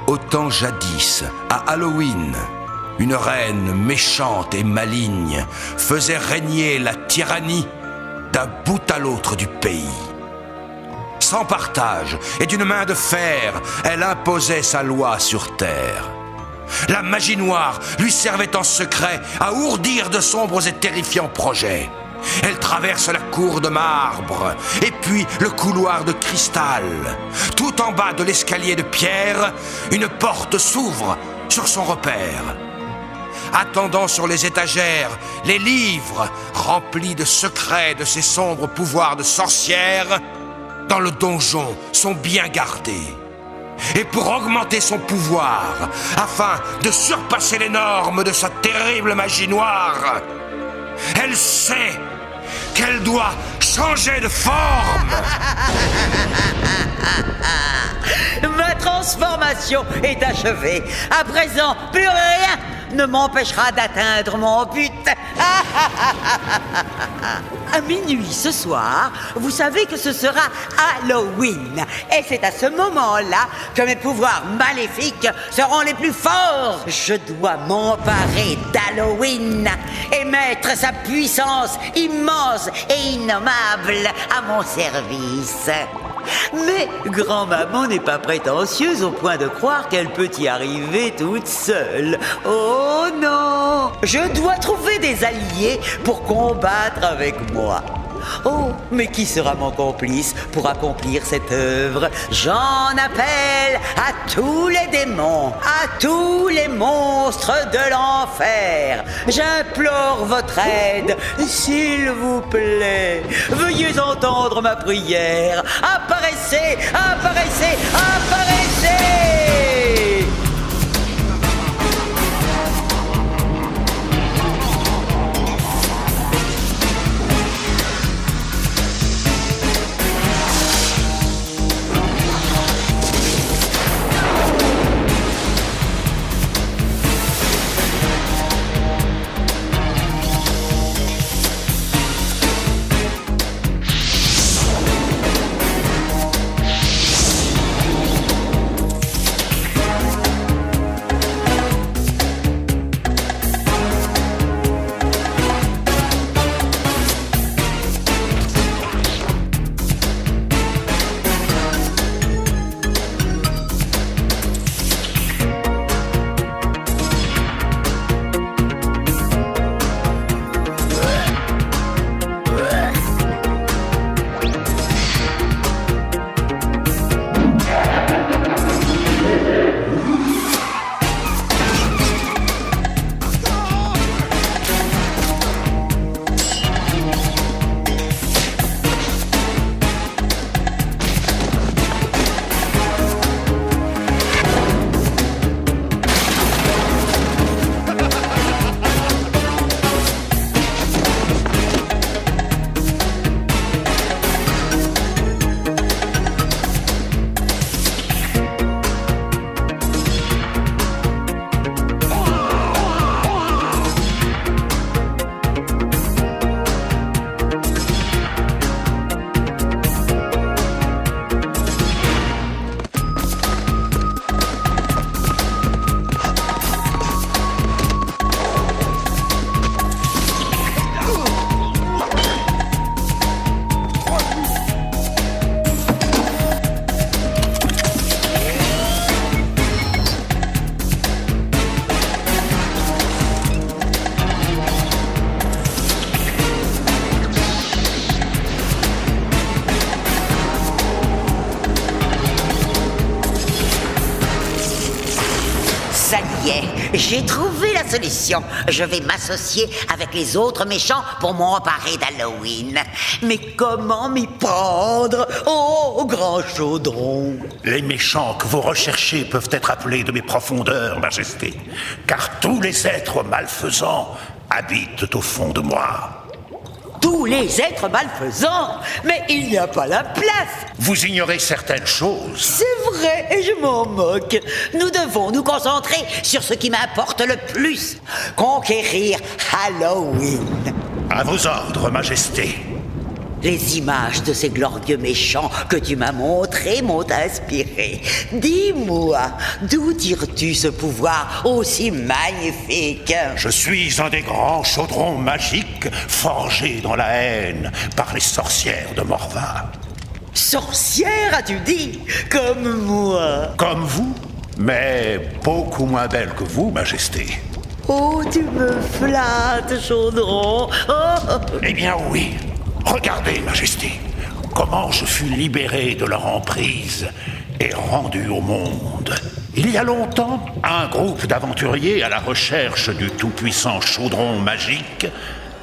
Au temps jadis, à Halloween, une reine méchante et maligne faisait régner la tyrannie d'un bout à l'autre du pays. Sans partage et d'une main de fer, elle imposait sa loi sur terre. La magie noire lui servait en secret à ourdir de sombres et terrifiants projets. Elle traverse la cour de marbre et puis le couloir de cristal. Tout en bas de l'escalier de pierre, une porte s'ouvre sur son repère. Attendant sur les étagères, les livres remplis de secrets de ses sombres pouvoirs de sorcière, dans le donjon sont bien gardés. Et pour augmenter son pouvoir, afin de surpasser les normes de sa terrible magie noire, elle sait qu'elle doit changer de forme. Ma transformation est achevée. À présent, plus rien ne m'empêchera d'atteindre mon but. À minuit ce soir, vous savez que ce sera Halloween. Et c'est à ce moment-là que mes pouvoirs maléfiques seront les plus forts. Je dois m'emparer d'Halloween et mettre sa puissance immense et innommable à mon service. Mais grand-maman n'est pas prétentieuse au point de croire qu'elle peut y arriver toute seule. Oh non! Je dois trouver des alliés pour combattre avec moi. Oh, mais qui sera mon complice pour accomplir cette œuvre? J'en appelle à tous les démons, à tous les monstres de l'enfer. J'implore votre aide, s'il vous plaît. Veuillez entendre ma prière. Apparaissez, apparaissez, apparaissez! Ça y est, j'ai trouvé la solution. Je vais m'associer avec les autres méchants pour m'emparer d'Halloween. Mais comment m'y prendre? Oh, grand chaudron! Les méchants que vous recherchez peuvent être appelés de mes profondeurs, Majesté, car tous les êtres malfaisants habitent au fond de moi. Tous les êtres malfaisants? Mais il n'y a pas la place! Vous ignorez certaines choses. C'est vrai, et je m'en moque. Nous devons nous concentrer sur ce qui m'importe le plus. Conquérir Halloween. À vos ordres, Majesté. Les images de ces glorieux méchants que tu m'as montrés m'ont inspiré. Dis-moi, d'où tires-tu ce pouvoir aussi magnifique? Je suis un des grands chaudrons magiques forgés dans la haine par les sorcières de Morva. Sorcière, as-tu dit? Comme moi. Comme vous, mais beaucoup moins belle que vous, Majesté. Oh, tu me flattes, Chaudron. Oh. Eh bien oui. Regardez, Majesté, comment je fus libéré de leur emprise et rendu au monde. Il y a longtemps, un groupe d'aventuriers à la recherche du tout-puissant chaudron magique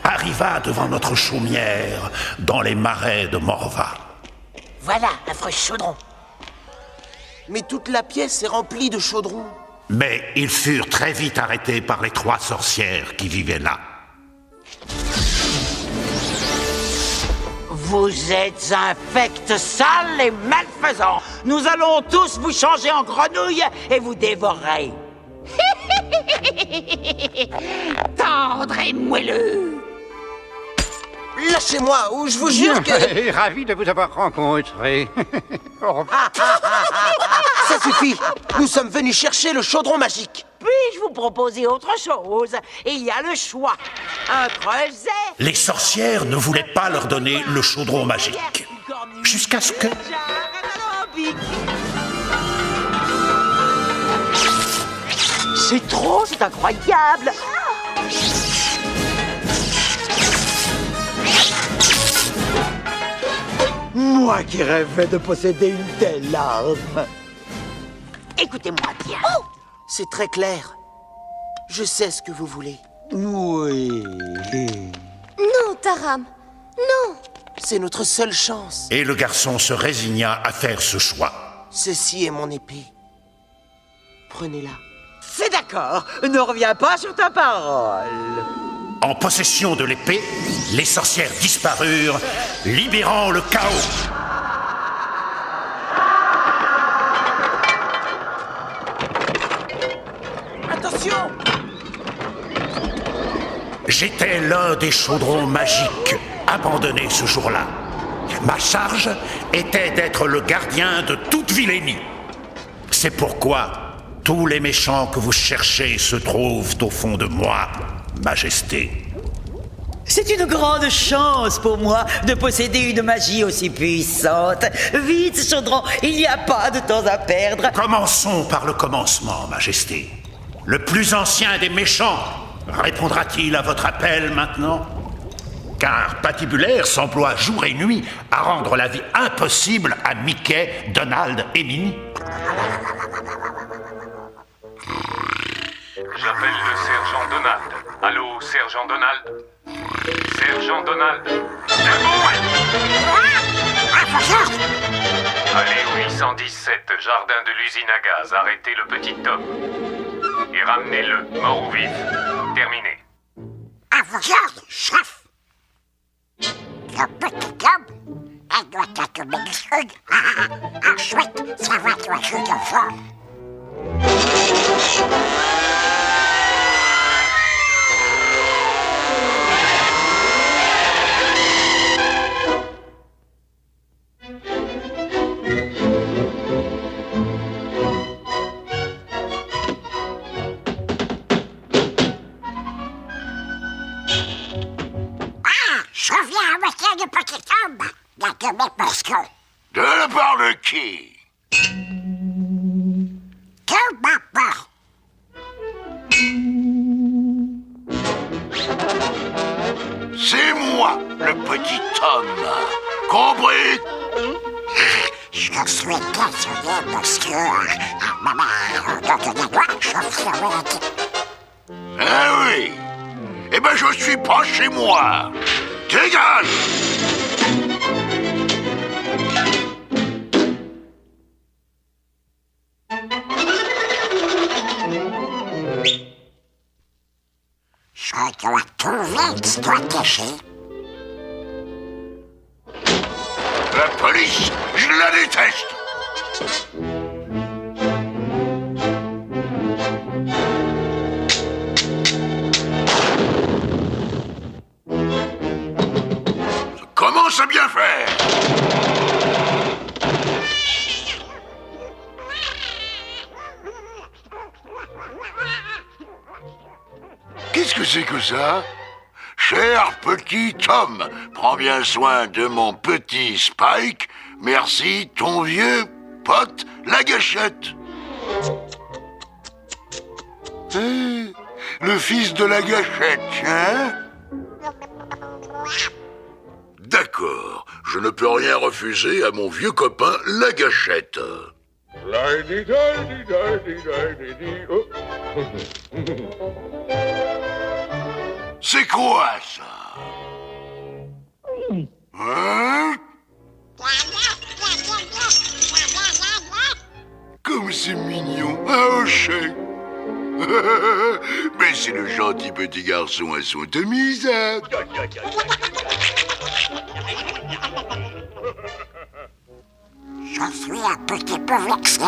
arriva devant notre chaumière dans les marais de Morva. Voilà, affreux chaudron. Mais toute la pièce est remplie de chaudrons. Mais ils furent très vite arrêtés par les 3 sorcières qui vivaient là. Vous êtes infects, sales et malfaisants. Nous allons tous vous changer en grenouilles et vous dévorer. Tendre et moelleux. Lâchez-moi, ou je vous jure que... Ravi de vous avoir rencontré. Ça suffit. Nous sommes venus chercher le chaudron magique. Puis-je vous proposer autre chose? Il y a le choix. Un creuset. Les sorcières ne voulaient pas leur donner le chaudron magique. Jusqu'à ce que... C'est trop, c'est incroyable. Moi qui rêvais de posséder une telle arme. Écoutez-moi bien. Oh, c'est très clair. Je sais ce que vous voulez. Oui. Non, Taram. Non. C'est notre seule chance. Et le garçon se résigna à faire ce choix. Ceci est mon épée. Prenez-la. C'est d'accord. Ne reviens pas sur ta parole. En possession de l'épée, les sorcières disparurent, libérant le chaos. Attention! J'étais l'un des chaudrons magiques abandonnés ce jour-là. Ma charge était d'être le gardien de toute vilainie. C'est pourquoi tous les méchants que vous cherchez se trouvent au fond de moi, Majesté. C'est une grande chance pour moi de posséder une magie aussi puissante. Vite, Chaudron, il n'y a pas de temps à perdre. Commençons par le commencement, Majesté. Le plus ancien des méchants répondra-t-il à votre appel maintenant? Car Patibulaire s'emploie jour et nuit à rendre la vie impossible à Mickey, Donald et Minnie. J'appelle le sergent Donald. Allô, sergent Donald? Sergent Donald? Allez, 817, jardin de l'usine à gaz. Arrêtez le petit Tom. Et ramenez-le, mort ou vif. Terminé. Avant-garde, chef. Le petit homme, elle doit être médecine. Ensuite, ça va être un jeu de vol. Je viens avec le petit homme. Il y a de mes parce que... De la part de qui? Que ma part. C'est moi, le petit homme. Compris? Je suis désolé parce que... ma mère, dans le doigt, je suis... Ah oui. Eh ben, je suis pas chez moi. Dégage! Je dois trouver une stratégie. La police, je la déteste. Ça commence à bien faire. Qu'est-ce que c'est que ça? Cher petit Tom, prends bien soin de mon petit Spike. Merci, ton vieux pote, la gâchette. Le fils de la gâchette, hein? D'accord, je ne peux rien refuser à mon vieux copain, la gâchette. C'est quoi ça? Hein? Comme c'est mignon, un hochet. Mais c'est le gentil petit garçon à son Tomisette. Je suis un petit peu vexé.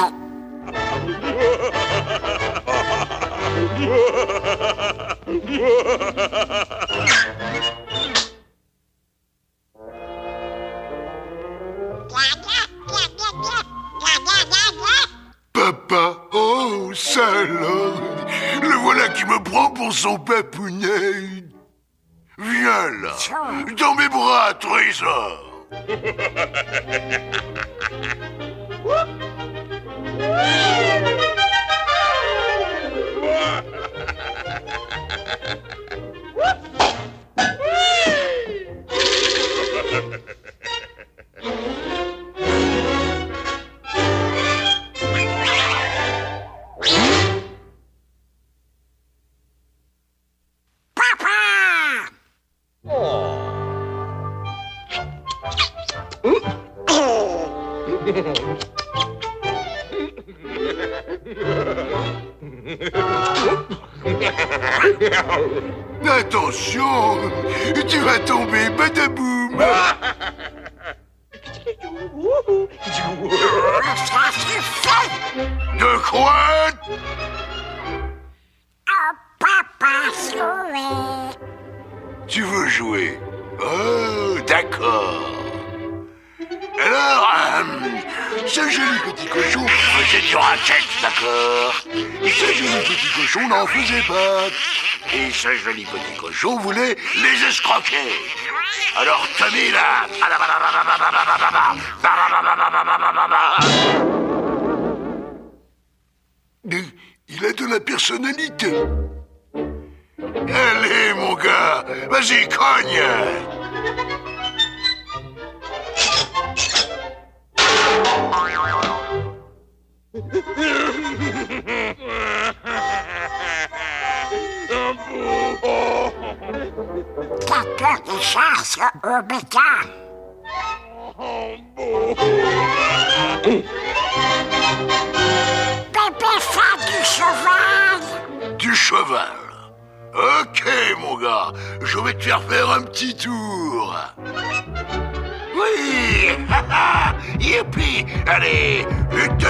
Papa, oh salaud, le voilà qui me prend pour son papounet. Viens là, dans mes bras, trésor. Attention, tu vas tomber, badaboum. Ça suffit. De quoi? Oh, papa, jouer. Tu veux jouer? Oh, d'accord. Alors, ce joli petit cochon faisait du racket, d'accord? Ce joli petit cochon n'en faisait pas. Et ce joli petit cochon voulait les escroquer. Alors Tommy là... Il a de la personnalité. Allez mon gars, vas-y cogne. Quelqu'un qui chasse au bécane. Bébé fait du cheval. Du cheval. Ok mon gars, je vais te faire un petit tour. Oui. Youpi. Allez, une de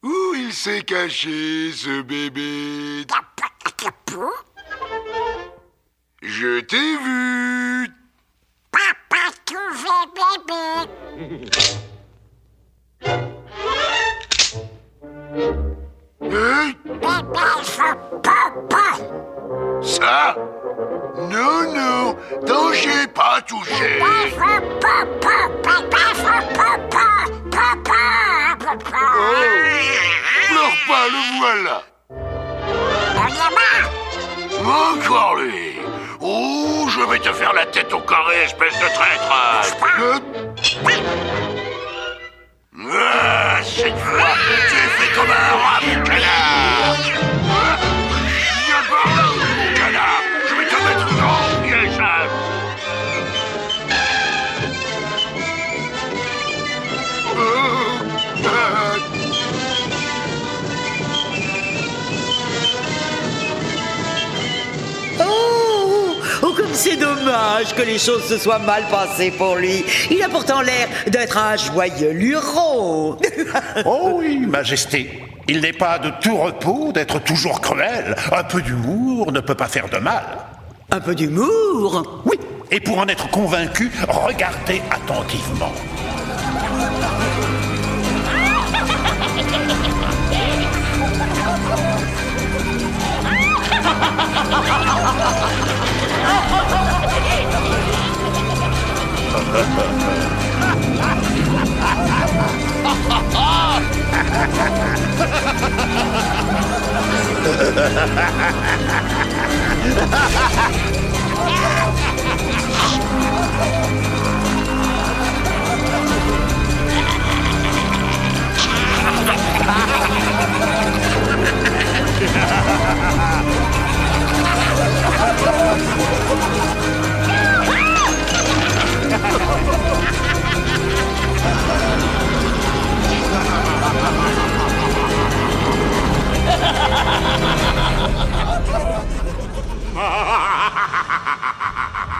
Où il s'est caché, ce bébé? Je t'ai vu. Papa trouvait bébé. Bébé fait papa. Ça? Non, non, danger, pas touché. Bébé fait papa. Bébé fait papa. Papa. Papa. Oh, pleure pas, le voilà. Encore lui. Oh, je vais te faire la tête au carré, espèce de traître. Cette fois, tu es fait comme un rat, mon canard. Viens par là, mon canard. Je vais te mettre dans le piège. Oh, que C'est dommage que les choses se soient mal passées pour lui. Il a pourtant l'air d'être un joyeux luron. Oh oui, Majesté. Il n'est pas de tout repos d'être toujours cruel. Un peu d'humour ne peut pas faire de mal. Un peu d'humour? Oui, et pour en être convaincu, regardez attentivement.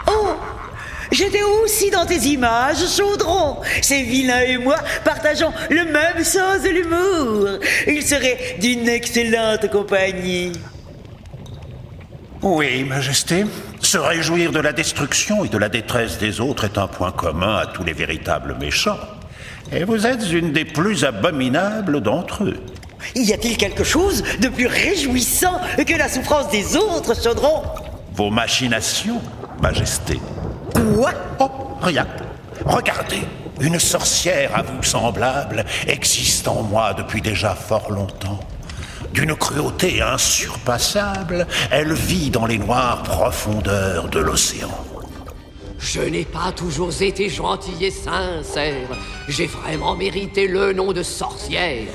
Oh, j'étais aussi dans tes images, Chaudron. Ces vilains et moi partageons le même sens de l'humour. Il serait d'une excellente compagnie. Oui, Majesté. Se réjouir de la destruction et de la détresse des autres est un point commun à tous les véritables méchants. Et vous êtes une des plus abominables d'entre eux. Y a-t-il quelque chose de plus réjouissant que la souffrance des autres, Chaudron? Vos machinations, Majesté. Quoi? Oh, rien. Regardez, une sorcière à vous semblable existe en moi depuis déjà fort longtemps. D'une cruauté insurpassable, elle vit dans les noires profondeurs de l'océan. Je n'ai pas toujours été gentil et sincère. J'ai vraiment mérité le nom de sorcière.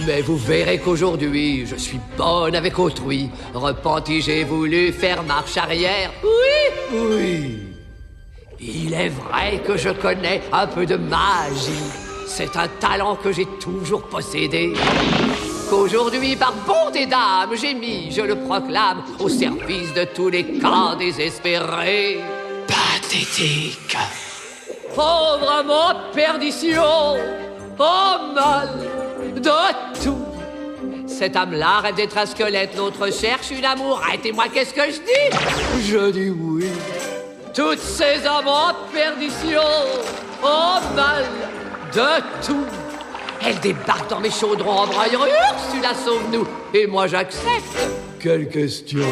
Mais vous verrez qu'aujourd'hui, je suis bonne avec autrui. Repenti, j'ai voulu faire marche arrière. Oui, oui. Il est vrai que je connais un peu de magie. C'est un talent que j'ai toujours possédé. Qu'aujourd'hui, par bonté d'âme, j'ai mis, je le proclame, au service de tous les cas désespérés. Pathétique. Pauvre mon perdition, oh mal de tout. Cette âme-là rêve d'être un squelette, l'autre cherche une amourette. Et moi, qu'est-ce que je dis? Je dis oui. Toutes ces âmes en perdition, oh mal de tout. Elle débarque dans mes chaudrons en braillant. Ursula, sauve-nous. Et moi, j'accepte. Quelle question?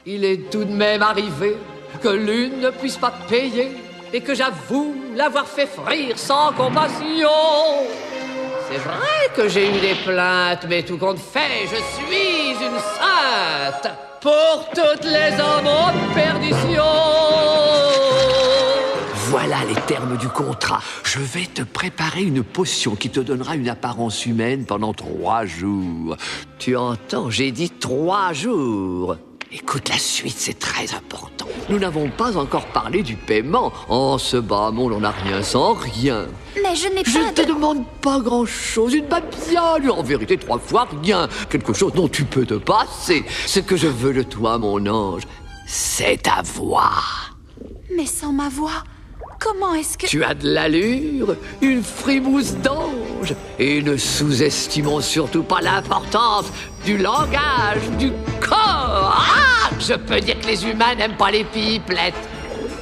Il est tout de même arrivé que l'une ne puisse pas payer et que j'avoue l'avoir fait frire sans compassion. C'est vrai que j'ai eu des plaintes, mais tout compte fait, je suis une sainte pour toutes les âmes en perdition. Voilà les termes du contrat. Je vais te préparer une potion qui te donnera une apparence humaine pendant 3 jours. Tu entends, j'ai dit 3 jours. Écoute la suite, c'est très important. Nous n'avons pas encore parlé du paiement. En ce bas monde, on n'a rien sans rien. Mais je n'ai pas... Je ne te demande pas grand-chose, une babiole, en vérité 3 fois rien. Quelque chose dont tu peux te passer. Ce que je veux de toi, mon ange, c'est ta voix. Mais sans ma voix, comment est-ce que... Tu as de l'allure, une frimousse d'ange. Et ne sous-estimons surtout pas l'importance du langage, du corps. Ah, je peux dire que les humains n'aiment pas les pipelettes.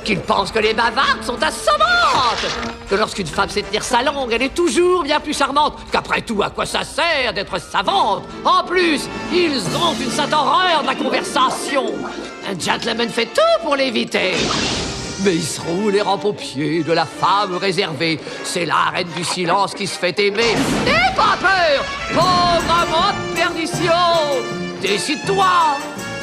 Qu'ils pensent que les bavardes sont assommantes. Que lorsqu'une femme sait tenir sa langue, elle est toujours bien plus charmante. Qu'après tout, à quoi ça sert d'être savante? En plus, ils ont une sainte horreur de la conversation. Un gentleman fait tout pour l'éviter. Mais ils se roulent et rampent aux pieds de la femme réservée. C'est la reine du silence qui se fait aimer. N'aie pas peur, pauvre amant de perdition. Décide-toi,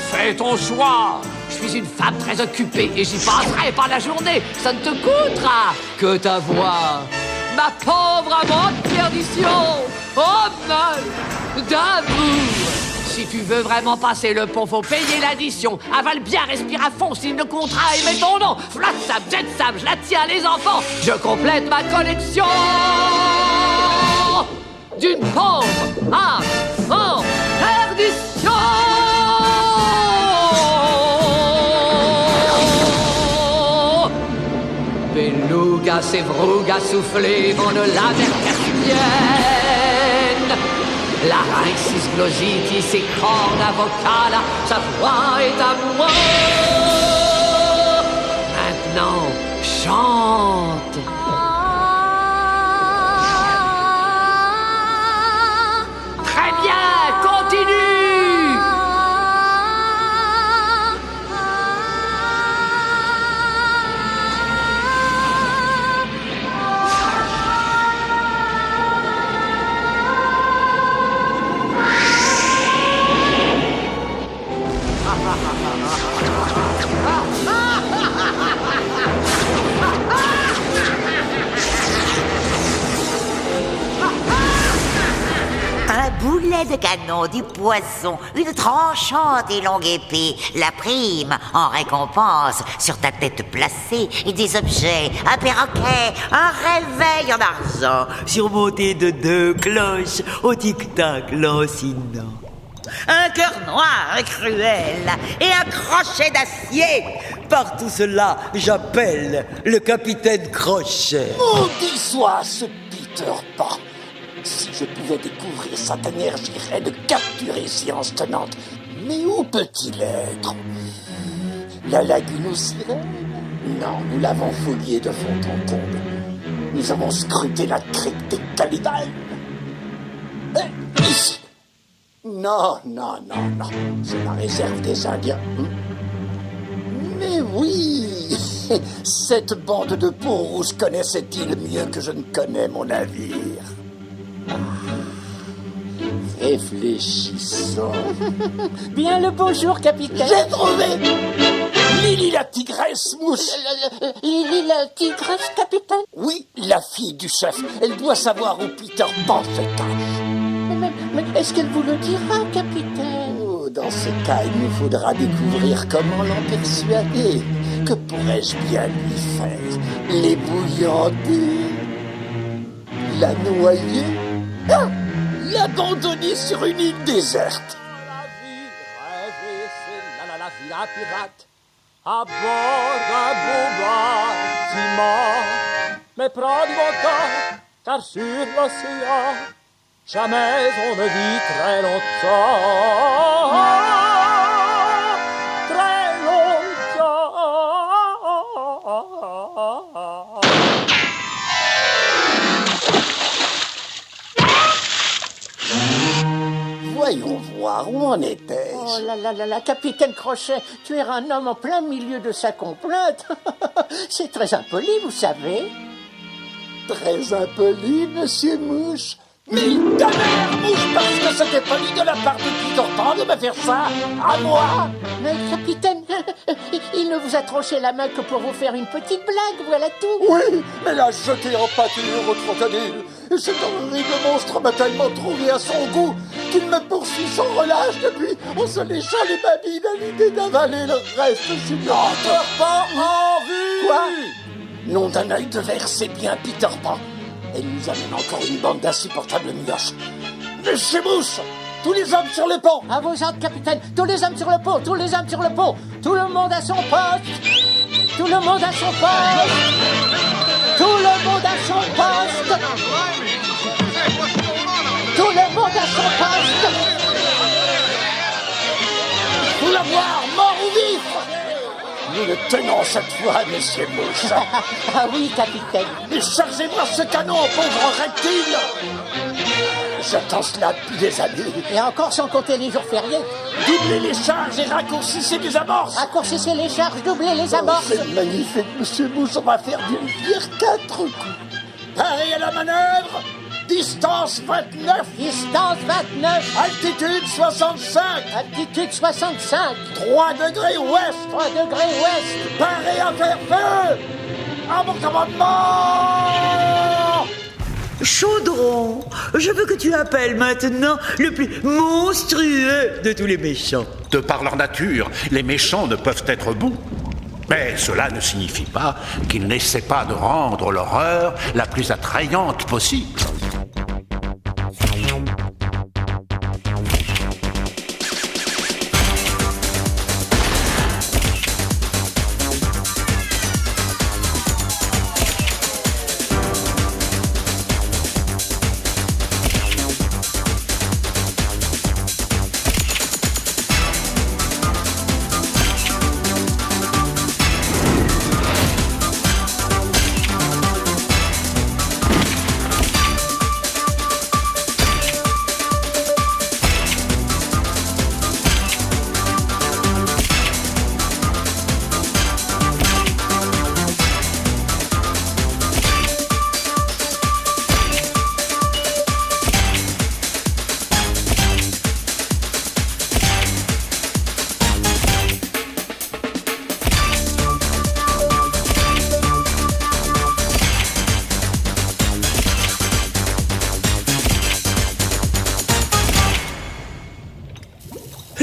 fais ton choix. Je suis une femme très occupée et j'y passerai par la journée. Ça ne te coûtera que ta voix. Ma pauvre amant de perdition, oh mal d'amour. Si tu veux vraiment passer le pont, faut payer l'addition. Avale bien, respire à fond, signe le contrat et mets ton nom. Flat Sam, Jet Sam, je la tiens les enfants. Je complète ma collection d'une pauvre âme en perdition. ses vrougues à souffler vont de la mer Caspienne. Larynxis glositis et corda vocala, sa voix est à moi. Maintenant, chante. Très bien, continue. Un boulet de canon, du poisson, une tranchante et longue épée, la prime en récompense sur ta tête placée et des objets, un perroquet, un réveil en argent, surmonté de 2 cloches au tic-tac lancinant. Un cœur noir et cruel et un crochet d'acier. Par tout cela, j'appelle le capitaine Crochet. Maudit soit ce Peter Pan. Si je pouvais découvrir sa tanière, j'irais le capturer séance tenante. Mais où peut-il être? La lagune aux sirènes? Non, nous l'avons fouillé de fond en comble. Nous avons scruté la crypte des Caliban. Ici. Non, non, non, non. C'est la réserve des Indiens. Mais oui, cette bande de peaux rouges connaissait-il mieux que je ne connais mon navire? Réfléchissons. Bien le bonjour, capitaine. J'ai trouvé Lily la tigresse mouche. Lily la tigresse, capitaine? Oui, la fille du chef. Elle doit savoir où Peter Pan se cache. Mais est-ce qu'elle vous le dira, capitaine? Oh, dans ce cas, il nous faudra découvrir comment l'en persuader. Que pourrais-je bien lui faire? Les bouillanter? La noyer? Ah! L'abandonner sur une île déserte? La vie rêvée, c'est la vie la pirate. À bord d'un beau bâtiment. Mais prends du bon temps, car sur l'océan, jamais on ne vit très longtemps. Très longtemps. Voyons voir, où en était-je? Oh là là là là, capitaine Crochet, tu es un homme en plein milieu de sa complainte. C'est très impoli, vous savez. Très impoli, monsieur Mouche? Mille tonnerres, Mouche, parce que c'était poli de la part de Peter Pan de me faire ça à moi. Mais capitaine, il ne vous a tranché la main que pour vous faire une petite blague, voilà tout. Oui, mais l'a jeté en pâture au crocodile. Et cet horrible monstre m'a tellement trouvé à son goût qu'il me poursuit sans relâche depuis en se léchant les babines à l'idée d'avaler le reste du Peter Pan en vue. Quoi? Nom d'un œil de verre, c'est bien Peter Pan. Elle nous amène encore une bande d'insupportables mioches. Monsieur Mouche, tous les hommes sur le pont. À vos ordres, capitaine. Tous les hommes sur le pont, tous les hommes sur le pont. Tout le monde à son poste. Tout le monde à son poste. Tout le monde à son poste. Tout le monde à son poste. Faut l'avoir, mort ou vif. Nous le tenons cette fois, monsieur Mouche. Ah oui, capitaine. Mais chargez-moi ce canon, pauvre reptile. J'attends cela depuis des années. Et encore sans compter les jours fériés. Doublez les charges et raccourcissez les amorces. Raccourcissez les charges, doublez les amorces. C'est magnifique, monsieur Mouche. On va faire d'une pierre 4 coups. Paré à la manœuvre. Distance 29. Distance 29. Altitude 65. Altitude 65. 3 degrés ouest. 3 degrés ouest. Paré à faire feu. À mon commandement. Chaudron, je veux que tu appelles maintenant le plus monstrueux de tous les méchants. De par leur nature, les méchants ne peuvent être bons. Mais cela ne signifie pas qu'ils n'essaient pas de rendre l'horreur la plus attrayante possible.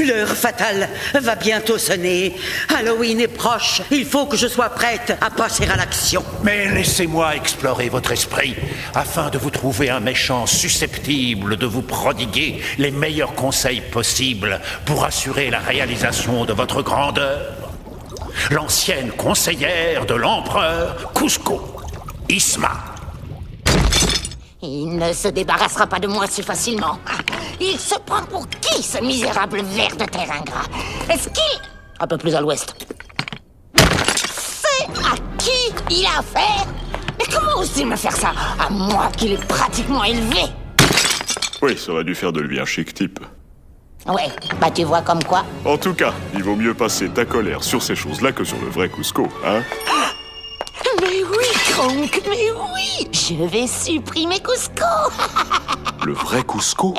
L'heure fatale va bientôt sonner. Halloween est proche. Il faut que je sois prête à passer à l'action. Mais laissez-moi explorer votre esprit afin de vous trouver un méchant susceptible de vous prodiguer les meilleurs conseils possibles pour assurer la réalisation de votre grandeur. L'ancienne conseillère de l'empereur Kuzco, Isma. Il ne se débarrassera pas de moi si facilement. Il se prend pour qui, ce misérable ver de terre ingrat? Est-ce qu'il... Un peu plus à l'ouest. C'est à qui il a affaire? Mais comment ose-t-il me faire ça? À moi qui l'ai pratiquement élevé. Oui, ça aurait dû faire de lui un chic type. Ouais, bah tu vois comme quoi. En tout cas, il vaut mieux passer ta colère sur ces choses-là que sur le vrai Kuzco, hein? Mais oui, Kronk, mais oui! Je vais supprimer Kuzco! Le vrai Kuzco?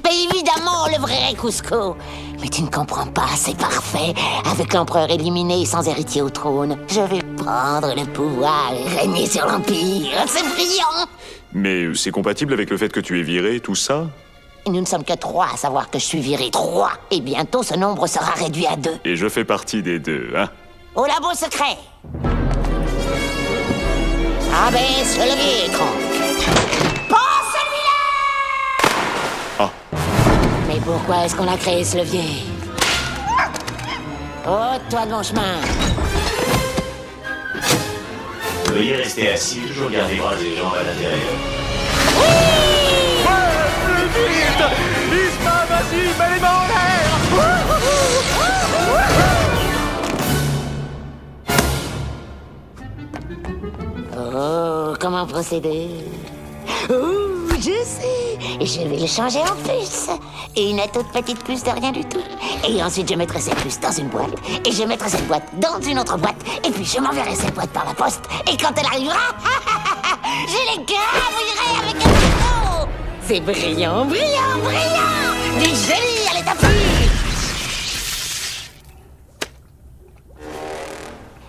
Ben évidemment, le vrai Kuzco! Mais tu ne comprends pas, c'est parfait. Avec l'empereur éliminé sans héritier au trône, je vais prendre le pouvoir et régner sur l'Empire. C'est brillant! Mais c'est compatible avec le fait que tu es viré, tout ça? Nous ne sommes que 3 à savoir que je suis viré 3. Et bientôt, ce nombre sera réduit à 2. Et je fais partie des 2, hein? Au labo secret! Abaisse le levier, Kronk. Pas celui-là! Ah. Mais pourquoi est-ce qu'on a créé ce levier? Ôte-toi de mon chemin. Veuillez rester assis, toujours garder bras et jambes à l'intérieur. Plus vite! Isma, vas-y, mets les mains en l'air! Oh, comment procéder? Oh, je sais! Je vais le changer en puce. Et une toute petite puce de rien du tout. Et ensuite, je mettrai cette puce dans une boîte. Et je mettrai cette boîte dans une autre boîte. Et puis, je m'enverrai cette boîte par la poste. Et quand elle arrivera, je les gravouillerai avec un couteau. C'est brillant, brillant, brillant! Du génie à l'état pur!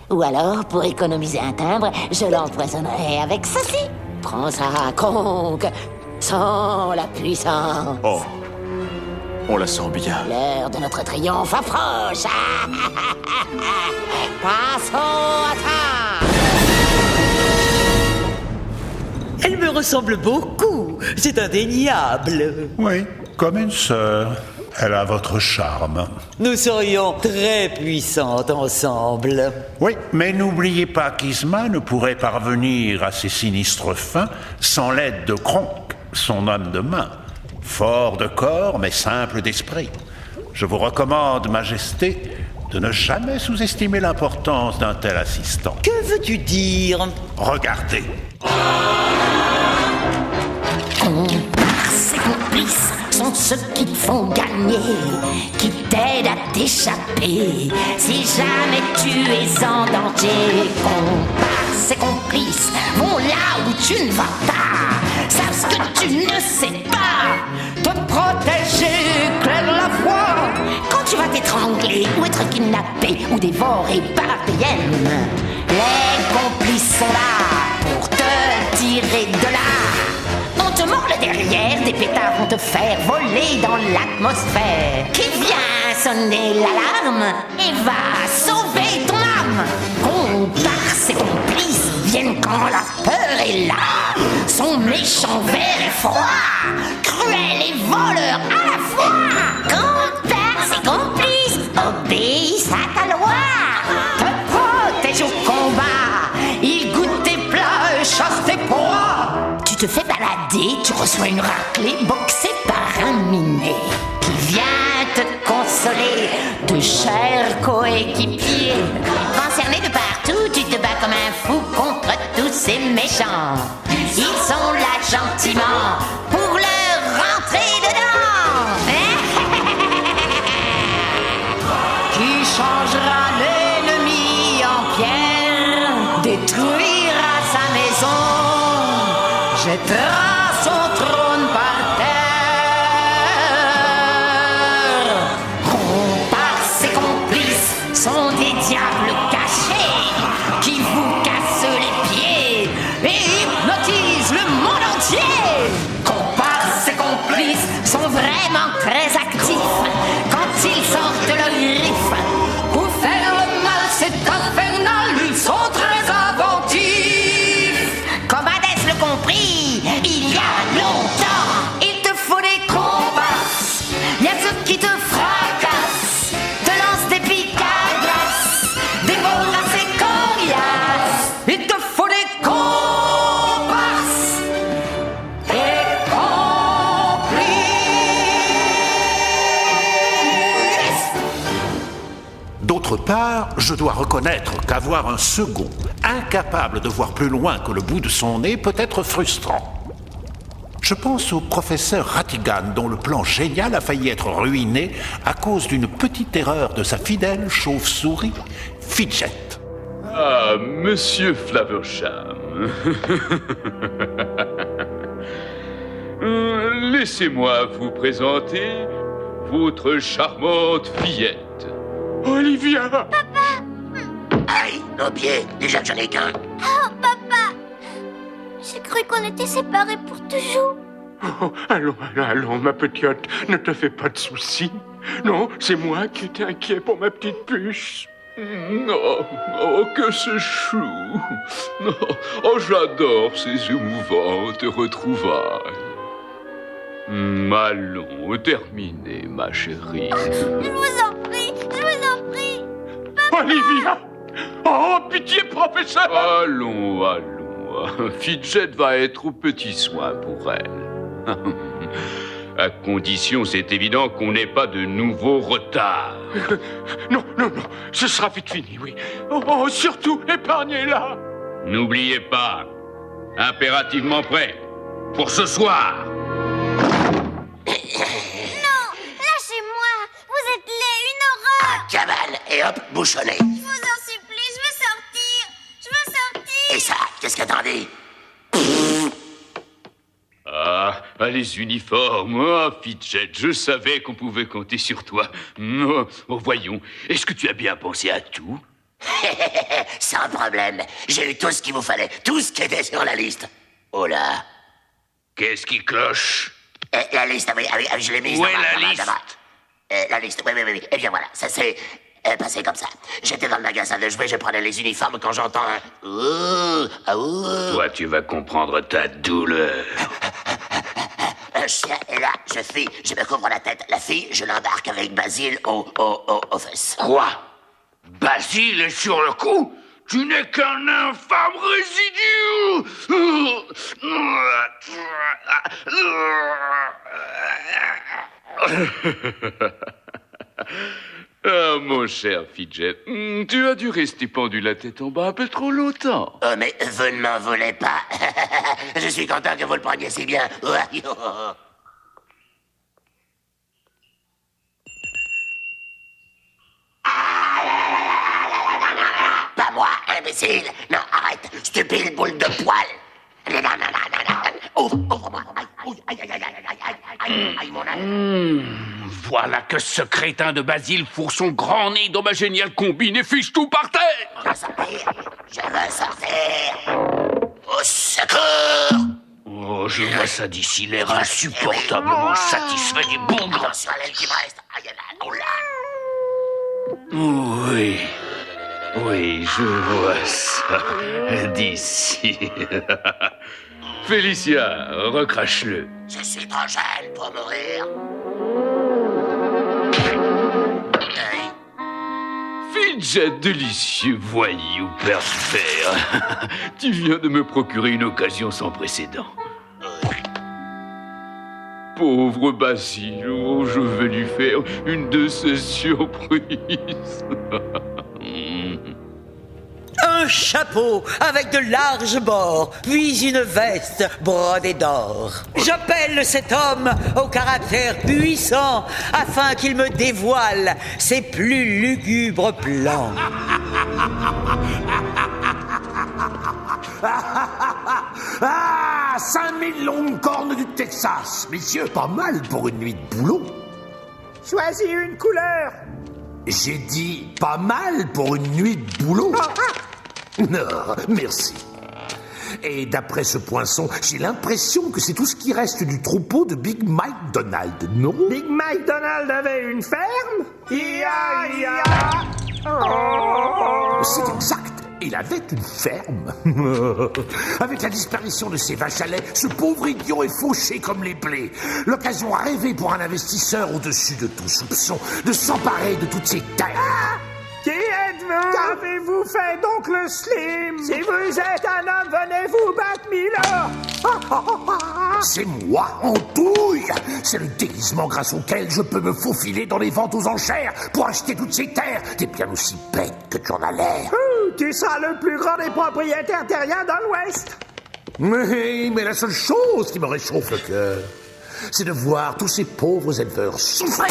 Ou alors, pour économiser un timbre, je l'empoisonnerai avec ceci. Prends ça, Kronk. Sens la puissance. Oh, on la sent bien. L'heure de notre triomphe approche. Passons à ça. Elle me ressemble beaucoup. C'est indéniable. Oui, comme une sœur. Elle a votre charme. Nous serions très puissantes ensemble. Oui, mais n'oubliez pas qu'Isma ne pourrait parvenir à ses sinistres fins sans l'aide de Kronk, son homme de main. Fort de corps, mais simple d'esprit. Je vous recommande, Majesté, de ne jamais sous-estimer l'importance d'un tel assistant. Que veux-tu dire? Regardez. Ses complices sont ceux qui te font gagner, qui t'aident à t'échapper. Si jamais tu es en danger, comparses et complices vont là où tu ne vas pas, savent ce que tu ne sais pas, te protéger, éclaire la voie. Quand tu vas t'étrangler ou être kidnappé ou dévoré par tes hyènes, les complices sont là pour te tirer de là. On te mord le derrière, des pétards vont te faire voler dans l'atmosphère. Qui vient sonner l'alarme et va sauver ton âme. Comparses et complices viennent quand la peur est là. Son méchant vert et froid, cruel et voleur à la fois. Comparses et complices obéissent à ta loi, te protègent au combat. Ils goûtent tes plats et chassent tes proies. Tu te fais balader, tu reçois une raclée boxée par un minet qui vient te consoler, de chers coéquipiers. Concerné de partout, tu te bats comme un fou contre tous ces méchants. Ils sont là gentiment pour leur rentrer dedans. Qui changera l'ennemi en pierre, détruira sa maison, jettera son trône par terre. Comparses et complices sont des diables cachés qui vous cassent les pieds et hypnotisent le monde entier. part, je dois reconnaître qu'avoir un second, incapable de voir plus loin que le bout de son nez, peut être frustrant. Je pense au professeur Ratigan, dont le plan génial a failli être ruiné à cause d'une petite erreur de sa fidèle chauve-souris, Fidget. Ah, monsieur Flaversham. Laissez-moi vous présenter votre charmante fillette. Olivia! Papa! Aïe, nos pieds, déjà que j'en ai qu'un. Oh, papa! J'ai cru qu'on était séparés pour toujours. Oh, allons, ma petite, ne te fais pas de soucis. Non, c'est moi qui étais inquiet pour ma petite puce. Oh, que c'est chou. Oh, j'adore ces émouvantes retrouvailles. Allons, terminez, ma chérie. Je vous en prie. Papa. Olivia! Oh, pitié, professeur! Allons. Fidget va être au petit soin pour elle. À condition, c'est évident, qu'on n'ait pas de nouveaux retards. Non, ce sera vite fini, oui. Oh, surtout, épargnez-la. N'oubliez pas, impérativement prêt, pour ce soir. Non, lâchez-moi, vous êtes laid, une horreur. Cavale, et hop, bouchonné. Je vous en supplie, je veux sortir. Et ça, qu'est-ce que t'en dis? Ah, les uniformes. Ah, Fidget, je savais qu'on pouvait compter sur toi. Oh, voyons, est-ce que tu as bien pensé à tout? Sans problème. J'ai eu tout ce qu'il vous fallait. Tout ce qui était sur la liste. Oh là. Qu'est-ce qui cloche? La liste, oui, je l'ai mise. Où est la liste? La liste, oui. Eh bien voilà, ça s'est passé comme ça. J'étais dans le magasin de jouets, je prenais les uniformes quand j'entends un... Ouh. Toi, tu vas comprendre ta douleur. Un chien est là, je me couvre la tête. La fille, je l'embarque avec Basile aux fesses. Quoi? Basile est sur le coup? Tu n'es qu'un infâme résidu! Ah, mon cher Fidget, tu as dû rester pendu la tête en bas un peu trop longtemps. Oh, mais vous ne m'en voulez pas. Je suis content que vous le preniez si bien. Pas moi, imbécile. Non, arrête, stupide boule de poil. Ouvre-moi. Aïe, mon âme. Voilà que ce crétin de Basile fourre son grand nez dans ma géniale combine et fiche tout par terre. Je veux sortir. Au secours. Oh, je vois ça d'ici, l'air insupportablement satisfait du bougre. Attention à l'aile qui me reste. Oh là. Oui, je vois ça d'ici. Félicia, recrache-le. Je suis trop jeune pour mourir. Fidget délicieux voyou pervers. Tu viens de me procurer une occasion sans précédent. Pauvre Basile, oh, je vais lui faire une de ces surprises. Un chapeau avec de larges bords, puis une veste brodée d'or. J'appelle cet homme au caractère puissant afin qu'il me dévoile ses plus lugubres plans. Ah, 5000 longues cornes du Texas. Messieurs, pas mal pour une nuit de boulot. Choisis une couleur. J'ai dit pas mal pour une nuit de boulot. Non, merci. Et d'après ce poinçon, j'ai l'impression que c'est tout ce qui reste du troupeau de Big Mike Donald, non? Big Mike Donald avait une ferme? Ia. Oh. C'est exact. Il avait une ferme. Avec la disparition de ses vaches à lait, ce pauvre idiot est fauché comme les blés. L'occasion rêvée pour un investisseur au-dessus de tout soupçon de s'emparer de toutes ces terres. Ah! Qui êtes-vous? Qu'avez-vous fait donc le Slim? Si vous êtes un homme, venez vous battre, Miller. C'est moi, Andouille. C'est le déguisement grâce auquel je peux me faufiler dans les ventes aux enchères pour acheter toutes ces terres. T'es bien aussi bête que tu en as l'air. Tu seras le plus grand des propriétaires terriens dans l'Ouest. Mais la seule chose qui me réchauffe le cœur, c'est de voir tous ces pauvres éleveurs souffrir.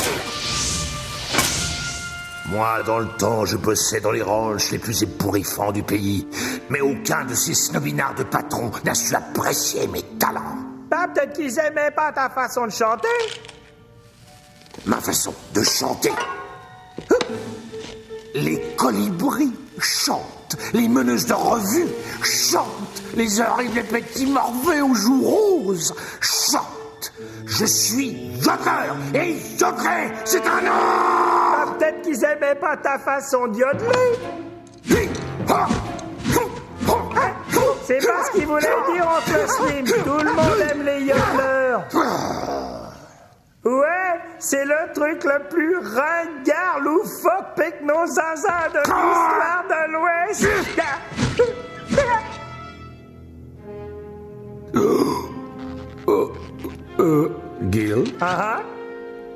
Moi, dans le temps, je bossais dans les ranchs les plus ébouriffants du pays. Mais aucun de ces snobinards de patrons n'a su apprécier mes talents. Peut-être qu'ils aimaient pas ta façon de chanter. Ma façon de chanter. Les colibris chantent, les meneuses de revue chantent, les horribles petits morveux aux joues roses chantent. Je suis yodeleur, et yodeler, c'est un art. Peut-être qu'ils aimaient pas ta façon de yodeler. C'est pas ce qu'ils voulaient dire, Oncle Slim. Tout le monde aime les yodeleurs. Ouais, c'est le truc le plus ringard, loufoque, pecno zinzin de l'histoire de l'Ouest. Gil?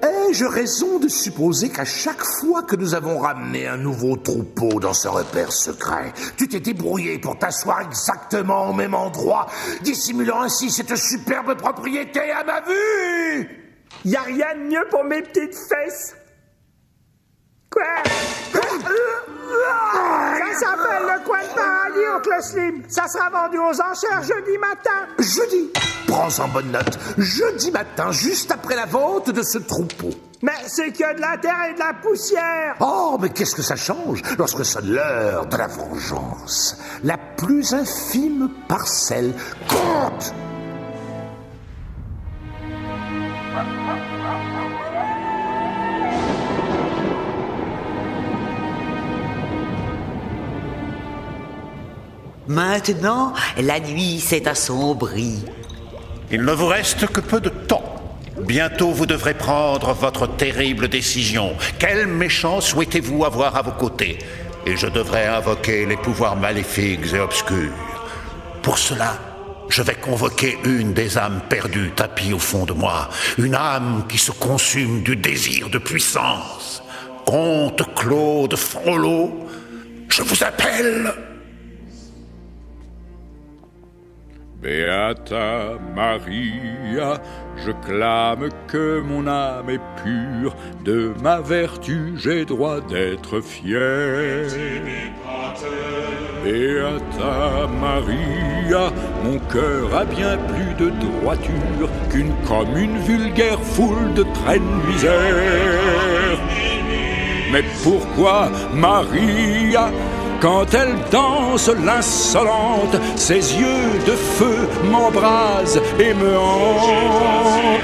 Ai-je raison de supposer qu'à chaque fois que nous avons ramené un nouveau troupeau dans ce repère secret, tu t'es débrouillé pour t'asseoir exactement au même endroit, dissimulant ainsi cette superbe propriété à ma vue? Y a rien de mieux pour mes petites fesses. Quoi? Ça s'appelle le coin de paradis, Oncle Slim. Ça sera vendu aux enchères jeudi matin. Jeudi? Prends en bonne note. Jeudi matin, juste après la vente de ce troupeau. Mais c'est que de la terre et de la poussière. Oh, mais qu'est-ce que ça change lorsque sonne l'heure de la vengeance? La plus infime parcelle compte. Maintenant, la nuit s'est assombrie. Il ne vous reste que peu de temps. Bientôt vous devrez prendre votre terrible décision. Quel méchant souhaitez-vous avoir à vos côtés? Et je devrais invoquer les pouvoirs maléfiques et obscurs. Pour cela, je vais convoquer une des âmes perdues tapies au fond de moi. Une âme qui se consume du désir de puissance. Comte Claude Frollo, je vous appelle... Beata Maria, je clame que mon âme est pure, de ma vertu j'ai droit d'être fier. Beata Maria, mon cœur a bien plus de droiture qu'une commune vulgaire foule de traînes misères. Mais pourquoi Maria, quand elle danse l'insolente, ses yeux de feu m'embrasent et me hantent?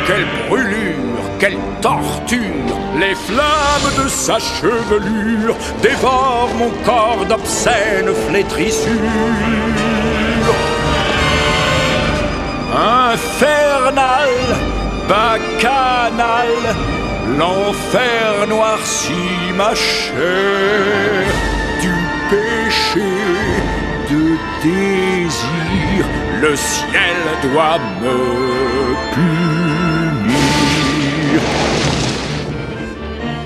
Quelle brûlure, quelle torture, les flammes de sa chevelure dévorent mon corps d'obscènes flétrissures. Infernal, bacchanal, l'enfer noircit ma chair, du péché, de désir, le ciel doit me punir.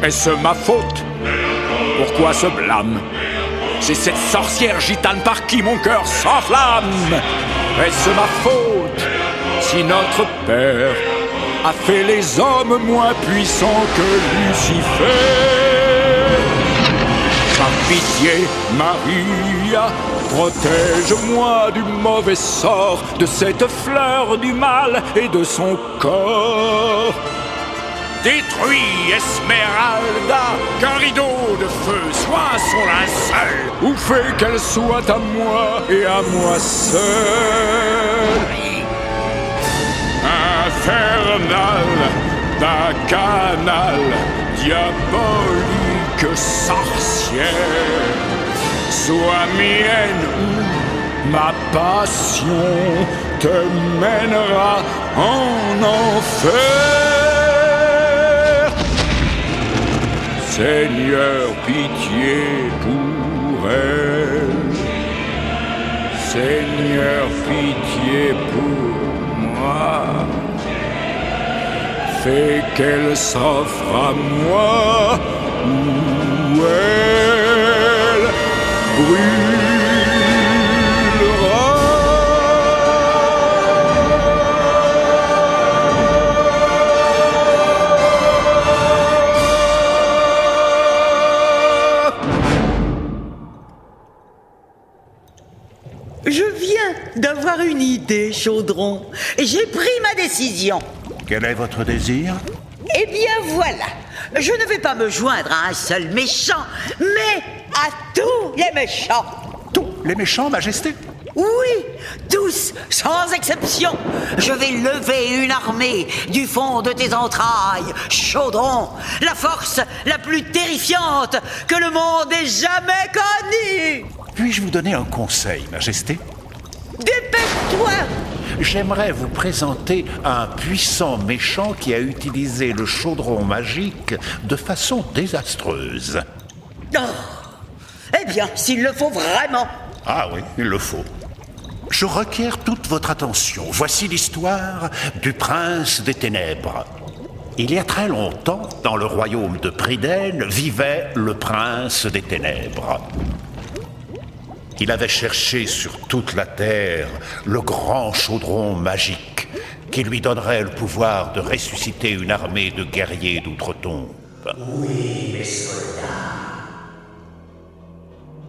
Est-ce ma faute? Pourquoi ce blâme? C'est cette sorcière gitane par qui mon cœur s'enflamme. Est-ce ma faute si notre Père a fait les hommes moins puissants que Lucifer? Par pitié, Maria, protège-moi du mauvais sort de cette fleur du mal et de son corps. Détruis Esmeralda, qu'un rideau de feu soit son linceul, ou fais qu'elle soit à moi et à moi seul. Infernal, bacchanal, diabolique sorcière, sois mienne ou ma passion te mènera en enfer. Seigneur, pitié pour elle. Seigneur, pitié pour fait qu'elle s'offre à moi, où elle Je viens d'avoir une idée, Chaudron. J'ai pris ma décision. Quel est votre désir? Eh bien voilà, je ne vais pas me joindre à un seul méchant, mais à tous les méchants. Tous les méchants, Majesté? Oui, tous, sans exception. Je vais lever une armée du fond de tes entrailles, Chaudron. La force la plus terrifiante que le monde ait jamais connue. Puis-je vous donner un conseil, Majesté? Dépêche-toi! J'aimerais vous présenter un puissant méchant qui a utilisé le chaudron magique de façon désastreuse. Oh. Eh bien, s'il le faut vraiment. Ah oui, il le faut. Je requiers toute votre attention. Voici l'histoire du prince des ténèbres. Il y a très longtemps, dans le royaume de Prydain, vivait le prince des ténèbres. Il avait cherché sur toute la terre le grand chaudron magique qui lui donnerait le pouvoir de ressusciter une armée de guerriers d'outre-tombe. Oui, mes soldats.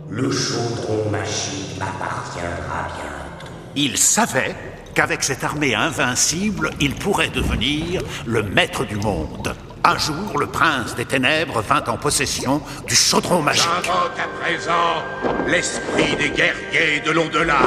Le chaudron magique m'appartiendra bientôt. Il savait qu'avec cette armée invincible, il pourrait devenir le maître du monde. Un jour, le prince des ténèbres vint en possession du chaudron magique. J'invoque à présent l'esprit des guerriers de l'au-delà.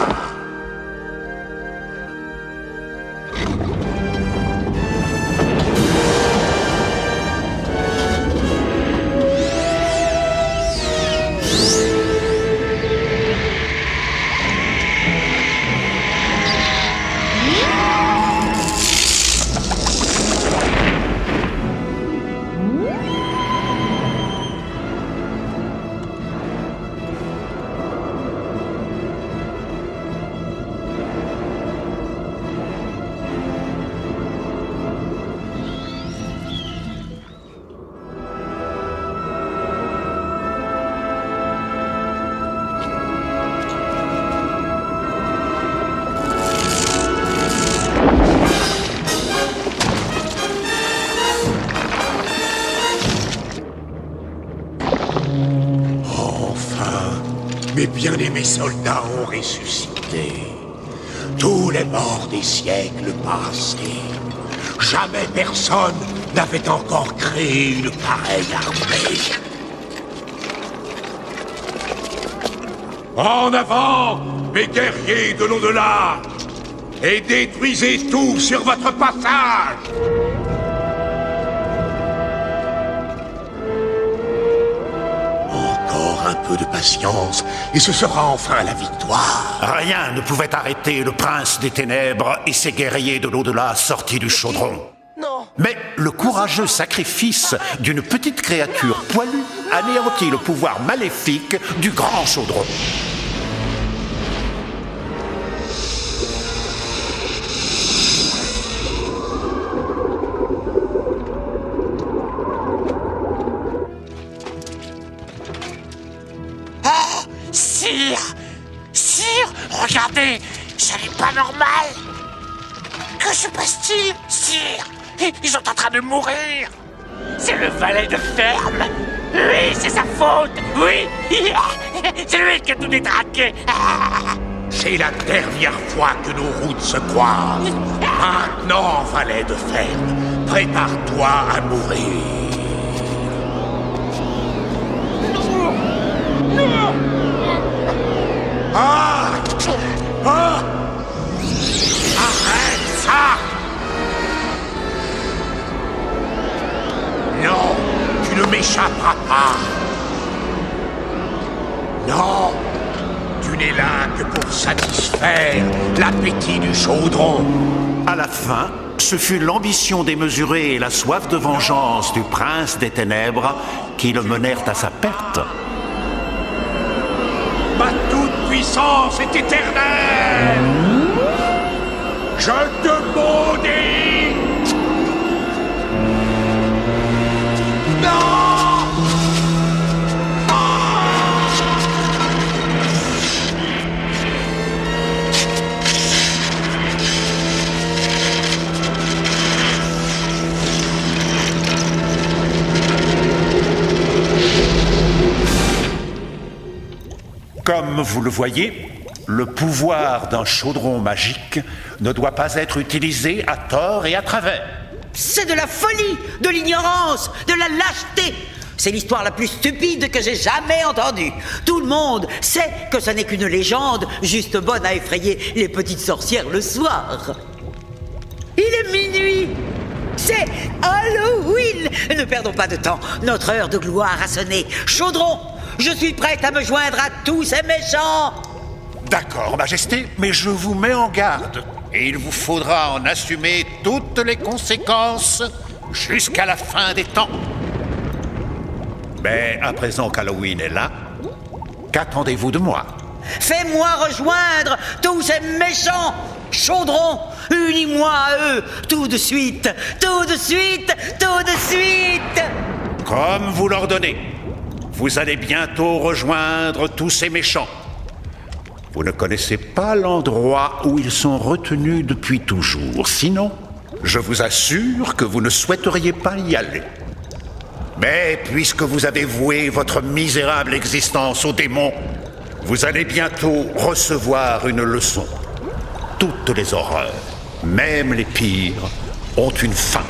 Mes bien-aimés soldats ont ressuscité. Tous les morts des siècles passés. Jamais personne n'avait encore créé une pareille armée. En avant, mes guerriers de l'au-delà, et détruisez tout sur votre passage. Un peu de patience, et ce sera enfin la victoire. Rien ne pouvait arrêter le prince des ténèbres et ses guerriers de l'au-delà sortis du chaudron. Non. Mais le courageux sacrifice d'une petite créature poilue anéantit le pouvoir maléfique du grand chaudron. Sire, regardez, ce n'est pas normal. Que se passe-t-il, sire? Ils sont en train de mourir. C'est le valet de ferme. Oui, c'est sa faute. Oui, c'est lui qui a tout détraqué. C'est la dernière fois que nos routes se croisent. Maintenant, valet de ferme, prépare-toi à mourir. Ah! Ah! Arrête ça! Non, tu ne m'échapperas pas. Non, tu n'es là que pour satisfaire l'appétit du chaudron. À la fin, ce fut l'ambition démesurée et la soif de vengeance du prince des ténèbres qui le menèrent à sa perte. Ma toute-puissance est éternelle. Je te maudis. Comme vous le voyez, le pouvoir d'un chaudron magique ne doit pas être utilisé à tort et à travers. C'est de la folie, de l'ignorance, de la lâcheté. C'est l'histoire la plus stupide que j'ai jamais entendue. Tout le monde sait que ce n'est qu'une légende, juste bonne à effrayer les petites sorcières le soir. Il est minuit. C'est Halloween. Ne perdons pas de temps. Notre heure de gloire a sonné. Chaudron, je suis prête à me joindre à tous ces méchants. D'accord, Majesté, mais je vous mets en garde. Et il vous faudra en assumer toutes les conséquences jusqu'à la fin des temps. Mais à présent qu'Halloween est là, qu'attendez-vous de moi? Fais-moi rejoindre tous ces méchants. Chaudron, unis-moi à eux, tout de suite, tout de suite, tout de suite. Comme vous l'ordonnez, vous allez bientôt rejoindre tous ces méchants. Vous ne connaissez pas l'endroit où ils sont retenus depuis toujours. Sinon, je vous assure que vous ne souhaiteriez pas y aller. Mais puisque vous avez voué votre misérable existence aux démons, vous allez bientôt recevoir une leçon. Toutes les horreurs, même les pires, ont une fin.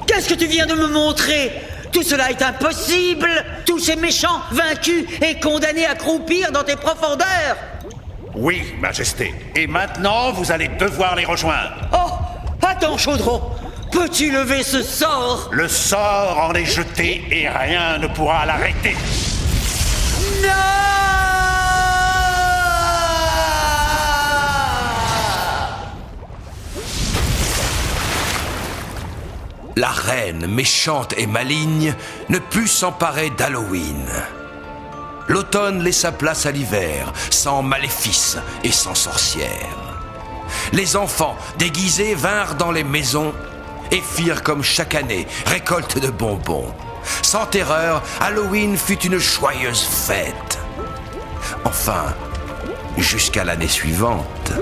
Qu'est-ce que tu viens de me montrer? Tout cela est impossible. Tous ces méchants vaincus et condamnés à croupir dans tes profondeurs. Oui, Majesté. Et maintenant, vous allez devoir les rejoindre. Oh, attends, Chaudron. Peux-tu lever ce sort? Le sort en est jeté et rien ne pourra l'arrêter. Non! la reine méchante et maligne ne put s'emparer d'Halloween. L'automne laissa place à l'hiver, sans maléfices et sans sorcières. Les enfants déguisés vinrent dans les maisons et firent comme chaque année, récolte de bonbons. Sans terreur, Halloween fut une joyeuse fête. Enfin, jusqu'à l'année suivante.